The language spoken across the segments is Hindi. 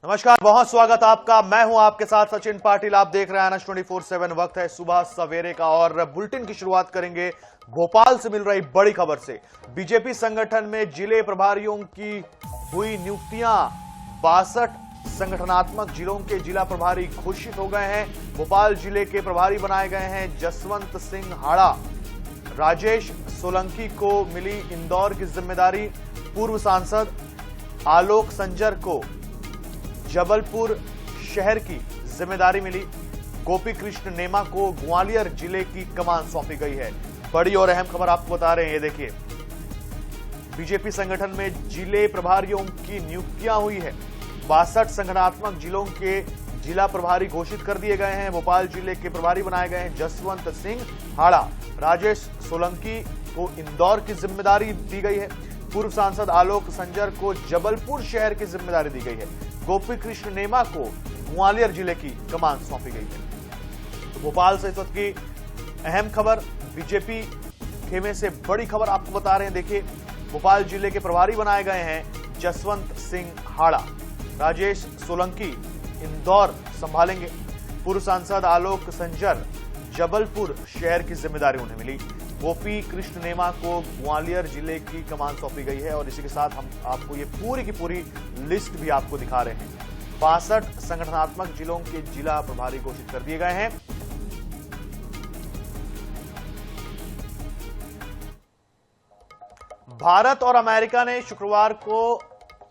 नमस्कार, बहुत स्वागत आपका। मैं हूं आपके साथ सचिन पाटिल। आप देख रहे हैं एनएच 24/7। वक्त है सुबह सवेरे का और बुलेटिन की शुरुआत करेंगे भोपाल से मिल रही बड़ी खबर से। बीजेपी संगठन में जिले प्रभारियों की हुई नियुक्तियां। 62 संगठनात्मक जिलों के जिला प्रभारी घोषित हो गए हैं। भोपाल जिले के प्रभारी बनाए गए हैं जसवंत सिंह हाड़ा। राजेश सोलंकी को मिली इंदौर की जिम्मेदारी। पूर्व सांसद आलोक संजर को जबलपुर शहर की जिम्मेदारी मिली। गोपी कृष्ण नेमा को ग्वालियर जिले की कमान सौंपी गई है। बड़ी और अहम खबर आपको बता रहे हैं, ये देखिए। बीजेपी संगठन में जिले प्रभारियों की नियुक्तियां हुई है। 62 संगठनात्मक जिलों के जिला प्रभारी घोषित कर दिए गए हैं। भोपाल जिले के प्रभारी बनाए गए हैं जसवंत सिंह हाड़ा। राजेश सोलंकी को इंदौर की जिम्मेदारी दी गई है। पूर्व सांसद आलोक संजर को जबलपुर शहर की जिम्मेदारी दी गई है। गोपी कृष्ण नेमा को ग्वालियर जिले की कमान सौंपी गई है। तो भोपाल से इस वक्त की अहम खबर, बीजेपी खेमे से बड़ी खबर आपको बता रहे हैं। देखिए, भोपाल जिले के प्रभारी बनाए गए हैं जसवंत सिंह हाड़ा। राजेश सोलंकी इंदौर संभालेंगे। पूर्व सांसद आलोक संजर जबलपुर शहर की जिम्मेदारी उन्हें मिली। गोपी कृष्ण नेमा को ग्वालियर जिले की कमान सौंपी गई है। और इसी के साथ हम आपको ये पूरी की पूरी लिस्ट भी आपको दिखा रहे हैं। 62 संगठनात्मक जिलों के जिला प्रभारी घोषित कर दिए गए हैं। भारत और अमेरिका ने शुक्रवार को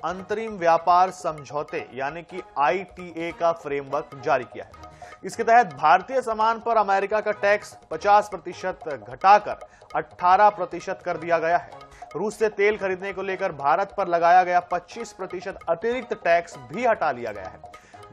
अंतरिम व्यापार समझौते यानी कि ITA का फ्रेमवर्क जारी किया है। इसके तहत भारतीय सामान पर अमेरिका का टैक्स 50% घटाकर 18% कर दिया गया है। रूस से तेल खरीदने को लेकर भारत पर लगाया गया 25% अतिरिक्त टैक्स भी हटा लिया गया है।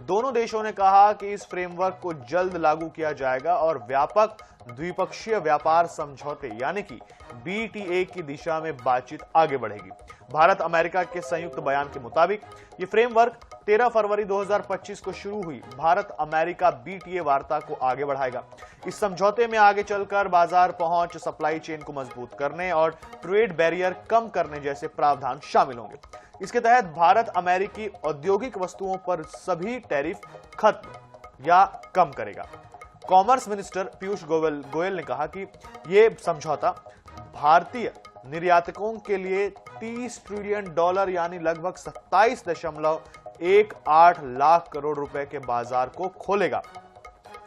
दोनों देशों ने कहा कि इस फ्रेमवर्क को जल्द लागू किया जाएगा और व्यापक द्विपक्षीय व्यापार समझौते यानी कि BTA की दिशा में बातचीत आगे बढ़ेगी। भारत अमेरिका के संयुक्त बयान के मुताबिक ये फ्रेमवर्क 13 फरवरी 2025 को शुरू हुई भारत अमेरिका BTA वार्ता को आगे बढ़ाएगा। इस समझौते में आगे चलकर बाजार पहुंच, सप्लाई चेन को मजबूत करने और ट्रेड बैरियर कम करने जैसे प्रावधान शामिल होंगे। इसके तहत भारत अमेरिकी औद्योगिक वस्तुओं पर सभी टैरिफ खत्म या कम करेगा। कॉमर्स मिनिस्टर पीयूष गोयल ने कहा कि यह समझौता भारतीय निर्यातकों के लिए $30 ट्रिलियन यानी लगभग 27.18 लाख करोड़ रुपए के बाजार को खोलेगा।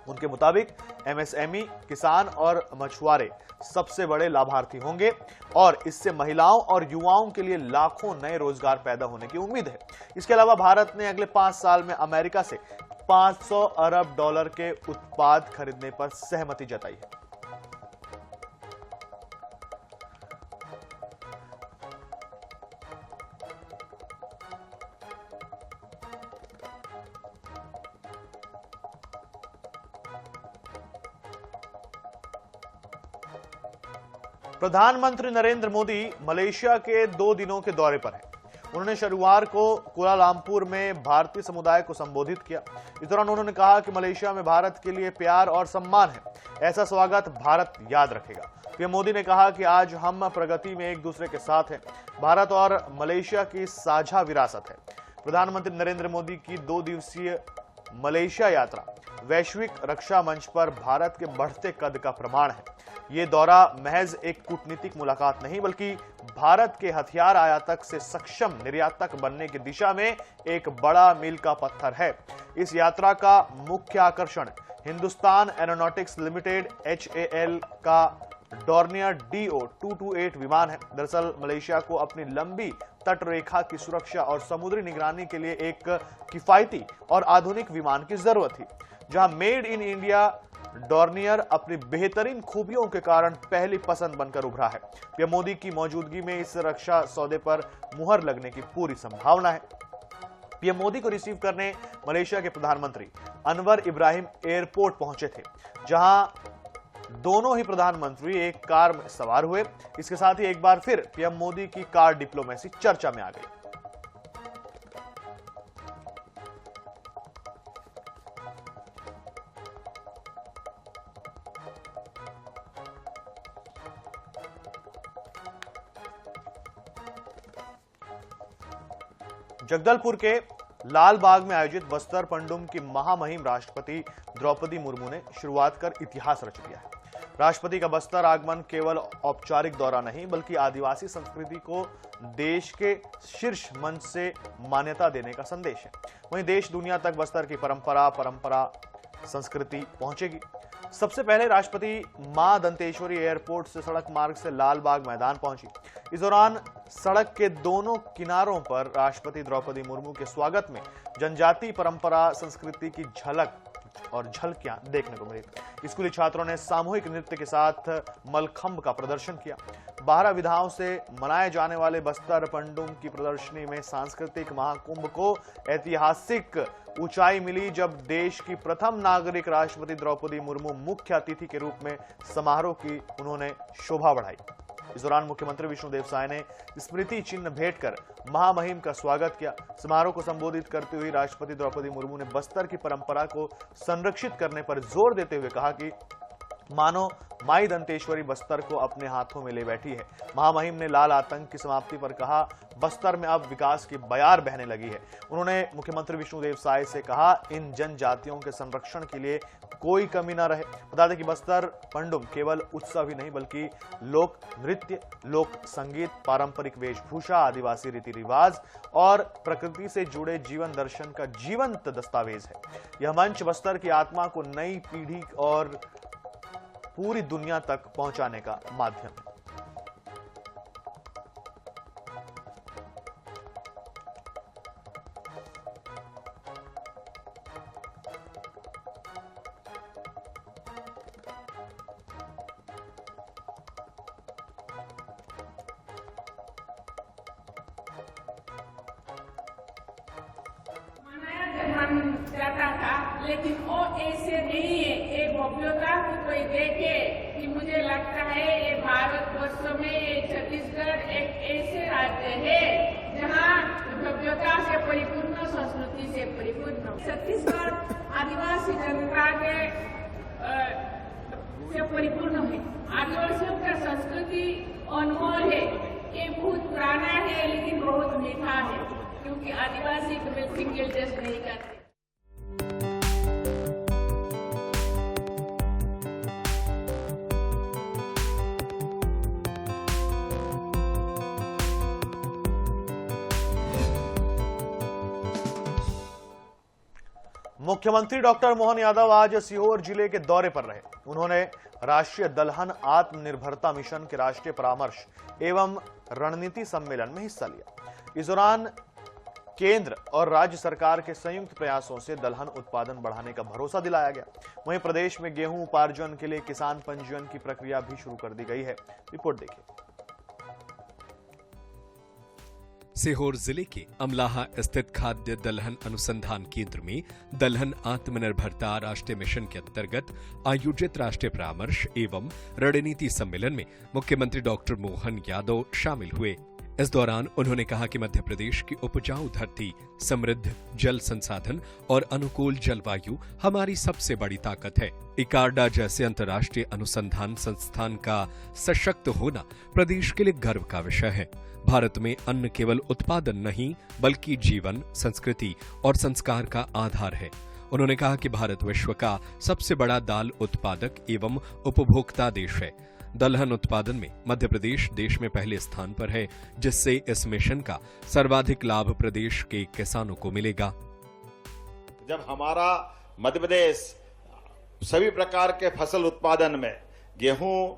उनके मुताबिक MSME, किसान और मछुआरे सबसे बड़े लाभार्थी होंगे और इससे महिलाओं और युवाओं के लिए लाखों नए रोजगार पैदा होने की उम्मीद है। इसके अलावा भारत ने अगले 5 साल में अमेरिका से $500 अरब के उत्पाद खरीदने पर सहमति जताई है। प्रधानमंत्री नरेंद्र मोदी मलेशिया के 2 दिनों के दौरे पर हैं। उन्होंने शनिवार को कुआलालंपुर में भारतीय समुदाय को संबोधित किया। इस दौरान उन्होंने कहा कि मलेशिया में भारत के लिए प्यार और सम्मान है। ऐसा स्वागत भारत याद रखेगा। पीएम मोदी ने कहा कि आज हम प्रगति में एक दूसरे के साथ हैं। भारत और मलेशिया की साझा विरासत है। प्रधानमंत्री नरेंद्र मोदी की 2 दिवसीय मलेशिया यात्रा वैश्विक रक्षा मंच पर भारत के बढ़ते कद का प्रमाण है। ये दौरा महज एक कूटनीतिक मुलाकात नहीं बल्कि भारत के हथियार आयातक से सक्षम निर्यातक बनने की दिशा में एक बड़ा मील का पत्थर है। इस यात्रा का मुख्य आकर्षण हिंदुस्तान एरोनॉटिक्स लिमिटेड HAL का डॉर्नियर DO-228 विमान है। दरअसल मलेशिया को अपनी लंबी तट रेखा की सुरक्षा और समुद्री निगरानी के लिए एक किफायती और आधुनिक विमान की जरूरत थी, जहां मेड इन इंडिया डॉर्नियर अपनी बेहतरीन खूबियों के कारण पहली पसंद बनकर उभरा है। पीएम मोदी की मौजूदगी में इस रक्षा सौदे पर मुहर लगने की पूरी संभावना है। पीएम मोदी को रिसीव करने मलेशिया के प्रधानमंत्री अनवर इब्राहिम एयरपोर्ट पहुंचे थे, जहां दोनों ही प्रधानमंत्री एक कार में सवार हुए। इसके साथ ही एक बार फिर पीएम मोदी की कार डिप्लोमेसी चर्चा में आ गई। जगदलपुर के लाल बाग में आयोजित बस्तर पंडुम की महामहिम राष्ट्रपति द्रौपदी मुर्मू ने शुरुआत कर इतिहास रच दिया है। राष्ट्रपति का बस्तर आगमन केवल औपचारिक दौरा नहीं बल्कि आदिवासी संस्कृति को देश के शीर्ष मंच से मान्यता देने का संदेश है। वहीं देश दुनिया तक बस्तर की परंपरा संस्कृति पहुंचेगी। सबसे पहले राष्ट्रपति मां दंतेश्वरी एयरपोर्ट से सड़क मार्ग से लाल बाग मैदान पहुंची। इस दौरान सड़क के दोनों किनारों पर राष्ट्रपति द्रौपदी मुर्मू के स्वागत में जनजातीय परंपरा संस्कृति की झलक और झलकियां देखने को मिली। स्कूली छात्रों ने सामूहिक नृत्य के साथ मलखंब का प्रदर्शन किया। 12 विधाओं से मनाए जाने वाले बस्तर पंडुम की प्रदर्शनी में सांस्कृतिक महाकुंभ को ऐतिहासिक ऊंचाई मिली जब देश की प्रथम नागरिक राष्ट्रपति द्रौपदी मुर्मू मुख्य अतिथि के रूप में समारोह की उन्होंने शोभा बढ़ाई। इस दौरान मुख्यमंत्री विष्णुदेव साय ने स्मृति चिन्ह भेंट कर महामहिम का स्वागत किया। समारोह को संबोधित करते हुए राष्ट्रपति द्रौपदी मुर्मू ने बस्तर की परंपरा को संरक्षित करने पर जोर देते हुए कहा कि मानो माई दंतेश्वरी बस्तर को अपने हाथों में ले बैठी है। महामहिम ने लाल आतंक की समाप्ति पर कहा, बस्तर में अब विकास की बयार बहने लगी है। उन्होंने मुख्यमंत्री विष्णुदेव साय से कहा, इन जनजातियों के संरक्षण के लिए कोई कमी न रहे। बता दें कि बस्तर पंडुम केवल उत्सव ही नहीं बल्कि लोक नृत्य, लोक संगीत, पारंपरिक वेशभूषा, आदिवासी रीति रिवाज और प्रकृति से जुड़े जीवन दर्शन का जीवंत दस्तावेज है। यह मंच बस्तर की आत्मा को नई पीढ़ी और पूरी दुनिया तक पहुंचाने का माध्यम है। जाता था, लेकिन वो ऐसे नहीं है। एक भव्यता को कोई देखे कि मुझे लगता है ये भारतवर्ष में ये छत्तीसगढ़ एक ऐसे राज्य है जहाँ भव्यता से परिपूर्ण, संस्कृति से परिपूर्ण। छत्तीसगढ़ आदिवासी जनता के से परिपूर्ण है। आदिवासियों का संस्कृति अनमोल है। ये बहुत पुराना है लेकिन बहुत मीठा है, क्योंकि आदिवासी कभी सिंगल टेस्ट नहीं करते। मुख्यमंत्री डॉक्टर मोहन यादव आज सीहोर जिले के दौरे पर रहे। उन्होंने राष्ट्रीय दलहन आत्मनिर्भरता मिशन के राष्ट्रीय परामर्श एवं रणनीति सम्मेलन में हिस्सा लिया। इस दौरान केंद्र और राज्य सरकार के संयुक्त प्रयासों से दलहन उत्पादन बढ़ाने का भरोसा दिलाया गया। वहीं प्रदेश में गेहूं उपार्जन के लिए किसान पंजीयन की प्रक्रिया भी शुरू कर दी गई है। रिपोर्ट देखिए। सीहोर जिले के अमलाहा स्थित खाद्य दलहन अनुसंधान केंद्र में दलहन आत्मनिर्भरता राष्ट्रीय मिशन के अंतर्गत आयोजित राष्ट्रीय परामर्श एवं रणनीति सम्मेलन में मुख्यमंत्री डॉक्टर मोहन यादव शामिल हुए। इस दौरान उन्होंने कहा कि मध्य प्रदेश की उपजाऊ धरती, समृद्ध जल संसाधन और अनुकूल जलवायु हमारी सबसे बड़ी ताकत है। इकार्डा जैसे अंतर्राष्ट्रीय अनुसंधान संस्थान का सशक्त होना प्रदेश के लिए गर्व का विषय है। भारत में अन्न केवल उत्पादन नहीं बल्कि जीवन, संस्कृति और संस्कार का आधार है। उन्होंने कहा कि भारत विश्व का सबसे बड़ा दाल उत्पादक एवं उपभोक्ता देश है। दलहन उत्पादन में मध्य प्रदेश देश में पहले स्थान पर है, जिससे इस मिशन का सर्वाधिक लाभ प्रदेश के किसानों को मिलेगा। जब हमारा मध्य प्रदेश सभी प्रकार के फसल उत्पादन में गेहूं,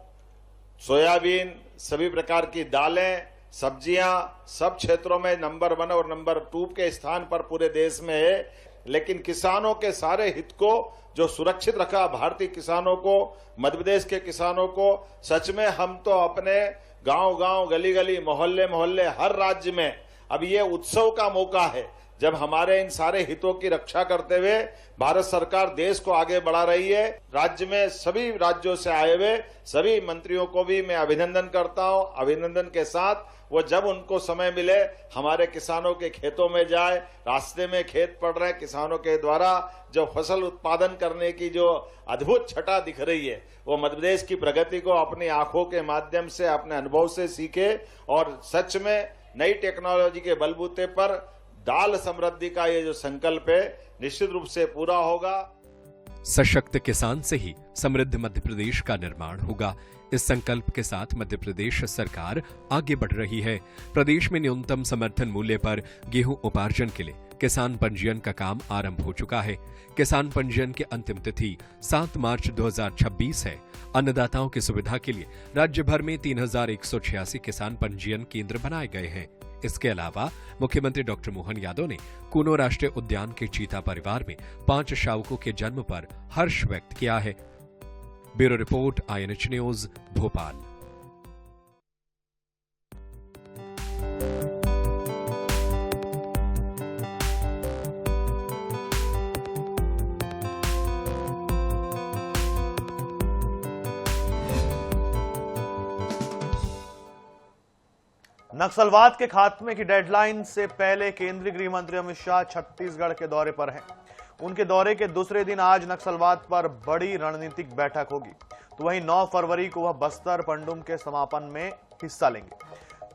सोयाबीन, सभी प्रकार की दालें, सब्जियां सब क्षेत्रों में नंबर 1 और नंबर 2 के स्थान पर पूरे देश में है, लेकिन किसानों के सारे हित को जो सुरक्षित रखा भारतीय किसानों को, मध्य प्रदेश के किसानों को, सच में हम तो अपने गांव-गांव, गली-गली, मोहल्ले-मोहल्ले हर राज्य में अब ये उत्सव का मौका है जब हमारे इन सारे हितों की रक्षा करते हुए भारत सरकार देश को आगे बढ़ा रही है। राज्य में सभी राज्यों से आए हुए सभी मंत्रियों को भी मैं अभिनंदन करता हूं। अभिनंदन के साथ वो जब उनको समय मिले हमारे किसानों के खेतों में जाए, रास्ते में खेत पड़ रहे किसानों के द्वारा जो फसल उत्पादन करने की जो अद्भुत छटा दिख रही है, वो मध्य प्रदेश की प्रगति को अपनी आंखों के माध्यम से, अपने अनुभव से सीखे और सच में नई टेक्नोलॉजी के बलबूते पर दाल समृद्धि का ये जो संकल्प है निश्चित रूप से पूरा होगा। सशक्त किसान से ही समृद्ध मध्य प्रदेश का निर्माण होगा। इस संकल्प के साथ मध्य प्रदेश सरकार आगे बढ़ रही है। प्रदेश में न्यूनतम समर्थन मूल्य पर गेहूं उपार्जन के लिए किसान पंजीयन का काम आरंभ हो चुका है। किसान पंजीयन की अंतिम तिथि 7 मार्च 2026 है। अन्नदाताओं की सुविधा के लिए राज्य भर में 3186 किसान पंजीयन केंद्र बनाए गए हैं। इसके अलावा मुख्यमंत्री डॉक्टर मोहन यादव ने कूनो राष्ट्रीय उद्यान के चीता परिवार में 5 शावकों के जन्म पर हर्ष व्यक्त किया है। Bureau report, INH news, Bhopal. नक्सलवाद के खात्मे की डेडलाइन से पहले केंद्रीय गृह मंत्री अमित शाह छत्तीसगढ़ के दौरे पर हैं। उनके दौरे के दूसरे दिन आज नक्सलवाद पर बड़ी रणनीतिक बैठक होगी, तो वहीं 9 फरवरी को वह बस्तर पंडुम के समापन में हिस्सा लेंगे।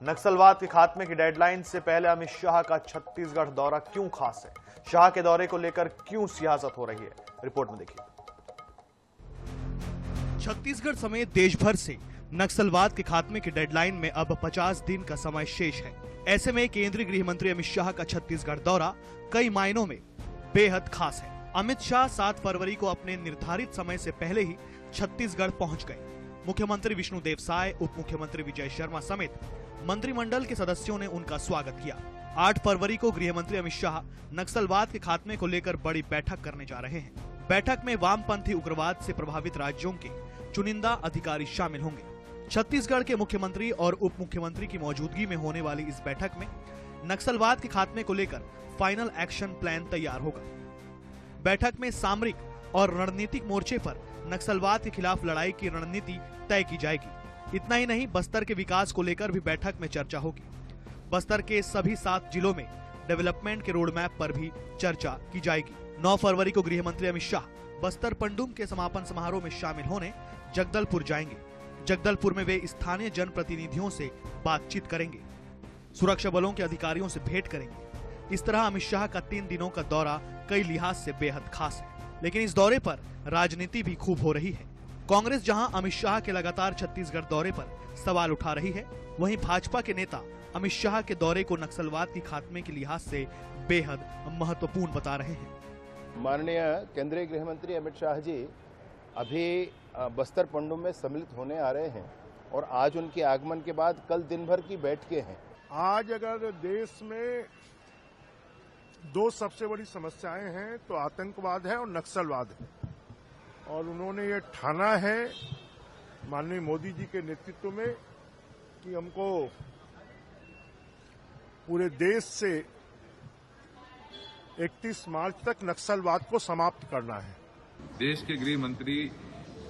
नक्सलवाद के खात्मे की डेडलाइन से पहले अमित शाह का छत्तीसगढ़ दौरा क्यों खास है? शाह के दौरे को लेकर क्यों सियासत हो रही है? रिपोर्ट में देखिए। छत्तीसगढ़ समेत देश भर से नक्सलवाद के खात्मे की डेडलाइन में अब 50 दिन का समय शेष है। ऐसे में केंद्रीय गृह मंत्री अमित शाह का छत्तीसगढ़ दौरा कई मायनों में बेहद खास है। अमित शाह 7 फरवरी को अपने निर्धारित समय से पहले ही छत्तीसगढ़ पहुंच गए। मुख्यमंत्री विष्णुदेव साय, उप मुख्यमंत्री विजय शर्मा समेत मंत्रिमंडल के सदस्यों ने उनका स्वागत किया। 8 फरवरी को गृह मंत्री अमित शाह नक्सलवाद के खात्मे को लेकर बड़ी बैठक करने जा रहे हैं। बैठक में वामपंथी उग्रवाद से प्रभावित राज्यों के चुनिंदा अधिकारी शामिल होंगे। छत्तीसगढ़ के मुख्यमंत्री और उप मुख्यमंत्री की मौजूदगी में होने वाली इस बैठक में नक्सलवाद के खात्मे को लेकर फाइनल एक्शन प्लान तैयार होगा। बैठक में सामरिक और रणनीतिक मोर्चे पर नक्सलवाद के खिलाफ लड़ाई की रणनीति तय की जाएगी। इतना ही नहीं, बस्तर के विकास को लेकर भी बैठक में चर्चा होगी। बस्तर के सभी 7 जिलों में डेवलपमेंट के रोड मैप पर भी चर्चा की जाएगी। 9 फरवरी को गृह मंत्री अमित शाह बस्तर पंडुम के समापन समारोह में शामिल होने जगदलपुर जाएंगे। जगदलपुर में वे स्थानीय जनप्रतिनिधियों से बातचीत करेंगे, सुरक्षा बलों के अधिकारियों से भेंट करेंगे। इस तरह अमित शाह का 3 दिनों का दौरा कई लिहाज से बेहद खास है। लेकिन इस दौरे पर राजनीति भी खूब हो रही है। कांग्रेस जहां अमित शाह के लगातार छत्तीसगढ़ दौरे पर सवाल उठा रही है, वहीं भाजपा के नेता अमित शाह के दौरे को नक्सलवाद की खात्मे के लिहाज से बेहद महत्वपूर्ण बता रहे हैं। माननीय केंद्रीय गृह मंत्री अमित शाह जी अभी बस्तर पंडुम में सम्मिलित होने आ रहे हैं और आज उनके आगमन के बाद कल दिन भर की बैठकें हैं। आज अगर देश में 2 सबसे बड़ी समस्याएं हैं तो आतंकवाद है और नक्सलवाद है, और उन्होंने ये ठाना है माननीय मोदी जी के नेतृत्व में कि हमको पूरे देश से 31 मार्च तक नक्सलवाद को समाप्त करना है। देश के गृह मंत्री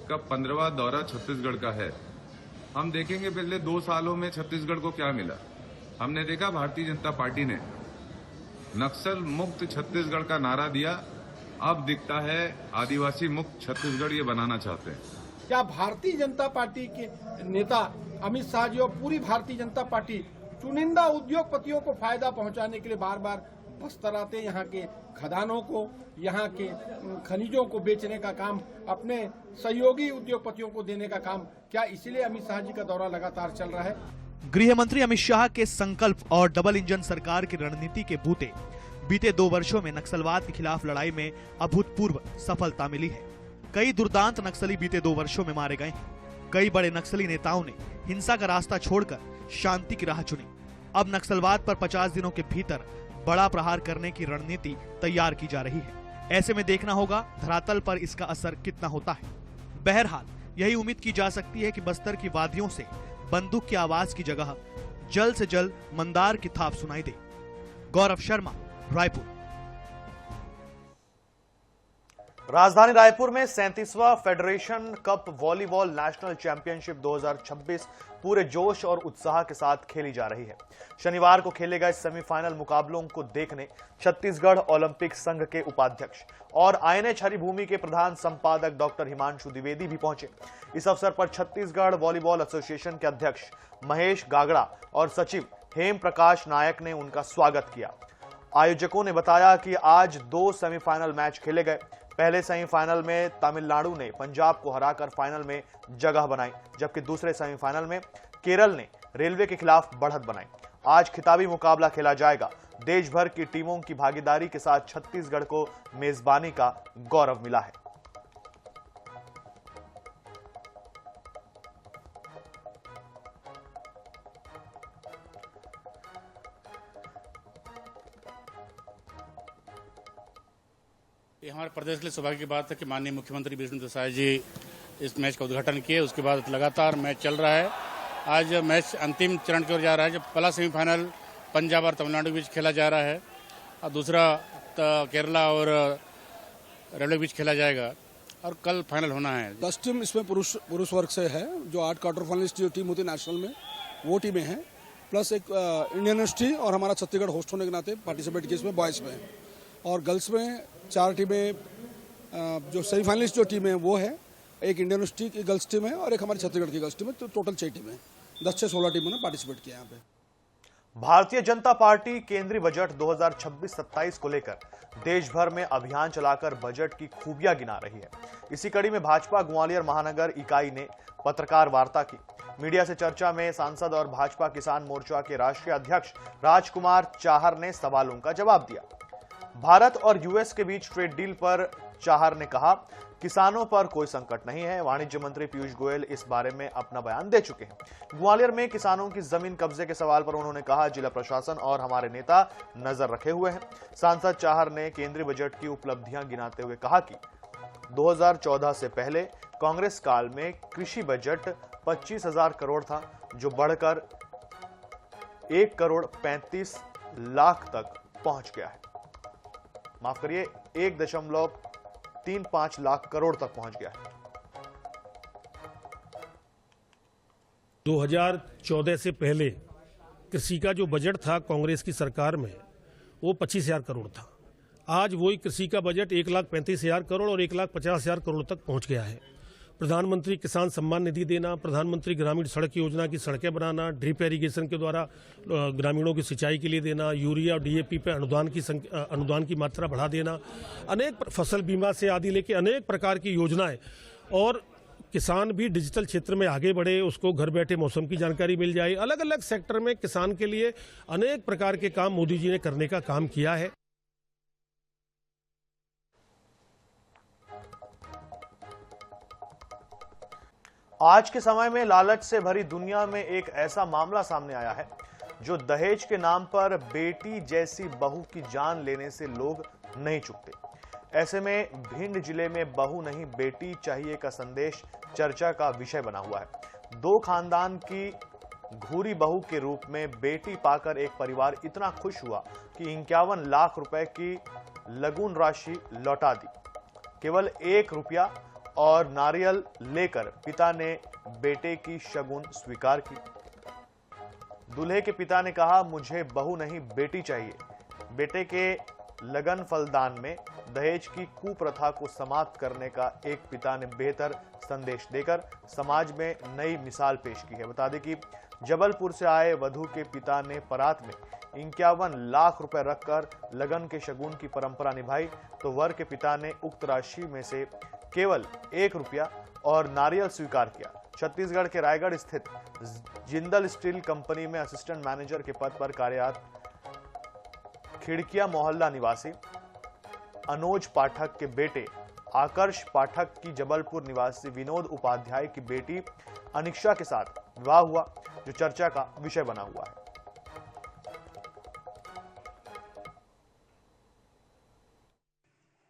का 15वां दौरा छत्तीसगढ़ का है। हम देखेंगे पिछले 2 सालों में छत्तीसगढ़ को क्या मिला। हमने देखा भारतीय जनता पार्टी ने नक्सल मुक्त छत्तीसगढ़ का नारा दिया, अब दिखता है आदिवासी मुक्त छत्तीसगढ़ ये बनाना चाहते हैं। क्या भारतीय जनता पार्टी के नेता अमित शाह जी और पूरी भारतीय जनता पार्टी चुनिंदा उद्योगपतियों को फायदा पहुंचाने के लिए बार बार बस्तर आते, यहाँ के खदानों को, यहाँ के खनिजों को बेचने का काम अपने सहयोगी उद्योगपतियों को देने का काम, क्या इसीलिए अमित शाह जी का दौरा लगातार चल रहा है? गृह मंत्री अमित शाह के संकल्प और डबल इंजन सरकार की रणनीति के बूते बीते 2 वर्षों में नक्सलवाद के खिलाफ लड़ाई में अभूतपूर्व सफलता मिली है। कई दुर्दांत नक्सली बीते 2 वर्षों में मारे गए हैं। कई बड़े नक्सली नेताओं ने हिंसा का रास्ता छोड़कर शांति की राह चुनी। अब नक्सलवाद पर 50 दिनों के भीतर बड़ा प्रहार करने की रणनीति तैयार की जा रही है। ऐसे में देखना होगा धरातल पर इसका असर कितना होता है। बहरहाल यही उम्मीद की जा सकती है कि बस्तर की वादियों से बंदूक की आवाज की जगह जल्द से जल्द मंदार की थाप सुनाई दे। गौरव शर्मा, रायपुर। राजधानी रायपुर में 37वां federation cup volleyball national championship 2026 पूरे जोश और उत्साह के साथ खेली जा रही है। शनिवार को खेले गए सेमीफाइनल मुकाबलों को देखने छत्तीसगढ़ ओलंपिक संघ के उपाध्यक्ष और INH हरिभूमि के प्रधान संपादक डॉक्टर हिमांशु द्विवेदी भी पहुंचे। इस अवसर पर छत्तीसगढ़ वॉलीबॉल एसोसिएशन के अध्यक्ष महेश गागड़ा और सचिव हेम प्रकाश नायक ने उनका स्वागत किया। आयोजकों ने बताया कि आज 2 सेमीफाइनल मैच खेले गए। पहले सेमीफाइनल में तमिलनाडु ने पंजाब को हराकर फाइनल में जगह बनाई, जबकि दूसरे सेमीफाइनल में केरल ने रेलवे के खिलाफ बढ़त बनाई। आज खिताबी मुकाबला खेला जाएगा। देश भर की टीमों की भागीदारी के साथ छत्तीसगढ़ को मेजबानी का गौरव मिला है। ये हमारे प्रदेश के लिए सौभाग्य की बात है कि माननीय मुख्यमंत्री विष्णुदेव साय जी इस मैच का उद्घाटन किए। उसके बाद लगातार मैच चल रहा है। आज मैच अंतिम चरण की ओर जा रहा है। जब पहला सेमीफाइनल पंजाब और तमिलनाडु के बीच खेला जा रहा है और दूसरा केरला और रेलवे के बीच खेला जाएगा और कल फाइनल होना है। 10 टीम इसमें पुरुष वर्ग से है। जो 8 क्वार्टर फाइनलिस्ट जो टीम होती है नेशनल में, वो टीमें हैं, प्लस एक इंडियन यूनिवर्सिटी और हमारा छत्तीसगढ़ होस्ट होने के नाते पार्टिसिपेट किए इसमें बॉयज़ में। और गर्ल्स में 4 टीमें, जो सेमीफाइनलिस्ट जो टीम है वो है, एक इंडियन यूनिवर्सिटी की गर्ल्स टीम है और एक हमारी छत्तीसगढ़ की गर्ल्स टीम है। तो टोटल 6 टीमें, 10 से 16 टीमों ने पार्टिसिपेट किया यहाँ पे। भारतीय जनता पार्टी केंद्रीय बजट 2026-27 को लेकर देश भर में अभियान चलाकर बजट की खूबियां गिना रही है। इसी कड़ी में भाजपा ग्वालियर महानगर इकाई ने पत्रकार वार्ता की। मीडिया से चर्चा में सांसद और भाजपा किसान मोर्चा के राष्ट्रीय अध्यक्ष राजकुमार चाहर ने सवालों का जवाब दिया। भारत और यूएस के बीच ट्रेड डील पर चाहर ने कहा, किसानों पर कोई संकट नहीं है। वाणिज्य मंत्री पीयूष गोयल इस बारे में अपना बयान दे चुके हैं। ग्वालियर में किसानों की जमीन कब्जे के सवाल पर उन्होंने कहा, जिला प्रशासन और हमारे नेता नजर रखे हुए हैं। सांसद चाहर ने केंद्रीय बजट की उपलब्धियां गिनाते हुए कहा कि 2014 से पहले कांग्रेस काल में कृषि बजट 25,000 करोड़ था, जो बढ़कर 1 करोड़ 35 लाख तक पहुंच गया है। माफ करिए, 1.35 लाख करोड़ तक पहुंच गया है। 2014 से पहले कृषि का जो बजट था कांग्रेस की सरकार में, वो 25,000 करोड़ था। आज वही कृषि का बजट 1,35,000 करोड़ और 1,50,000 करोड़ तक पहुंच गया है। प्रधानमंत्री किसान सम्मान निधि देना, प्रधानमंत्री ग्रामीण सड़क योजना की सड़कें बनाना, ड्रिप इरिगेशन के द्वारा ग्रामीणों की सिंचाई के लिए देना, यूरिया और डीएपी पे अनुदान की मात्रा बढ़ा देना, अनेक फसल बीमा से आदि लेके अनेक प्रकार की योजनाएं। और किसान भी डिजिटल क्षेत्र में आगे बढ़े, उसको घर बैठे मौसम की जानकारी मिल जाए। अलग अलग सेक्टर में किसान के लिए अनेक प्रकार के काम मोदी जी ने करने का काम किया है। आज के समय में लालच से भरी दुनिया में एक ऐसा मामला सामने आया है जो दहेज के नाम पर बेटी जैसी बहू की जान लेने से लोग नहीं चूकते। ऐसे में भिंड जिले में बहू नहीं बेटी चाहिए का संदेश चर्चा का विषय बना हुआ है। 2 खानदान की घूरी बहू के रूप में बेटी पाकर एक परिवार इतना खुश हुआ कि 51 लाख रुपए की लगुन राशि लौटा दी। केवल 1 रुपया और नारियल लेकर पिता ने बेटे की शगुन स्वीकार की। दूल्हे के पिता ने कहा, मुझे बहू नहीं बेटी चाहिए। बेटे के लगन फलदान में दहेज की कुप्रथा को समाप्त करने का एक पिता ने बेहतर संदेश देकर समाज में नई मिसाल पेश की है। बता दें कि जबलपुर से आए वधू के पिता ने परात में 51 लाख रुपए रखकर लगन के शगुन की परंपरा निभाई, तो वर के पिता ने उक्त राशि में से केवल 1 रुपया और नारियल स्वीकार किया। छत्तीसगढ़ के रायगढ़ स्थित जिंदल स्टील कंपनी में असिस्टेंट मैनेजर के पद पर कार्यरत खिड़किया मोहल्ला निवासी अनोज पाठक के बेटे आकर्ष पाठक की जबलपुर निवासी विनोद उपाध्याय की बेटी अनिक्षा के साथ विवाह हुआ, जो चर्चा का विषय बना हुआ है।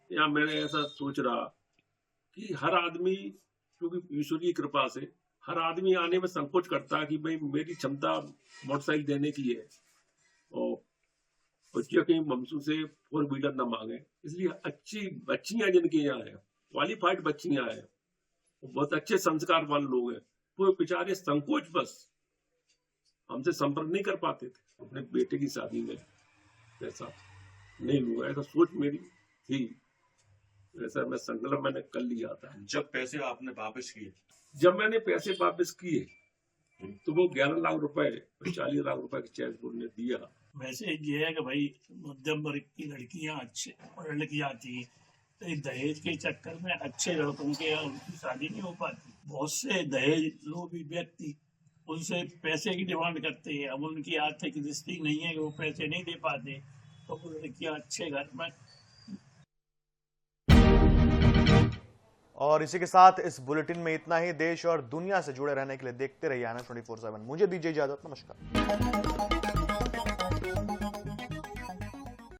या मैंने ऐसा सोच रहा कि हर आदमी, क्योंकि ईश्वर की कृपा से हर आदमी आने में संकोच करता है कि भाई मेरी क्षमता मोटरसाइकिल देने की है और बच्चियों के ममसू से 4 व्हीलर न मांगे, इसलिए अच्छी बच्चियां जिनके यहाँ है, क्वालिफाइड बच्चियां हैं, बहुत अच्छे संस्कार वाले लोग हैं, वो बेचारे संकोच बस हमसे संपर्क नहीं कर पाते थे। अपने बेटे की शादी में ऐसा नहीं हुआ, ऐसा सोच मेरी थी, ऐसा मैं संकल्प मैंने कर लिया था। जब पैसे आपने वापस किए, जब मैंने पैसे वापस किए तो वो 11 लाख रुपए 40 लाख रुपए के चेक उन्होंने दिया। मैसेज ये है कि भाई मध्यम वर्ग की लड़कियां अच्छे पढ़ लिख जाती हैं, तो दहेज के चक्कर में अच्छे लड़कों के यहाँ उनकी शादी नहीं हो पाती। बहुत से दहेज लोभी व्यक्ति उनसे पैसे की डिमांड करते हैं, अब उनकी आर्थिक स्थिति नहीं है कि वो पैसे नहीं दे पाते, तो वो लड़कियां अच्छे घर में। और इसी के साथ इस बुलेटिन में इतना ही। देश और दुनिया से जुड़े रहने के लिए देखते रहिए आनंद 24/7। मुझे दीजिए इजाजत, नमस्कार।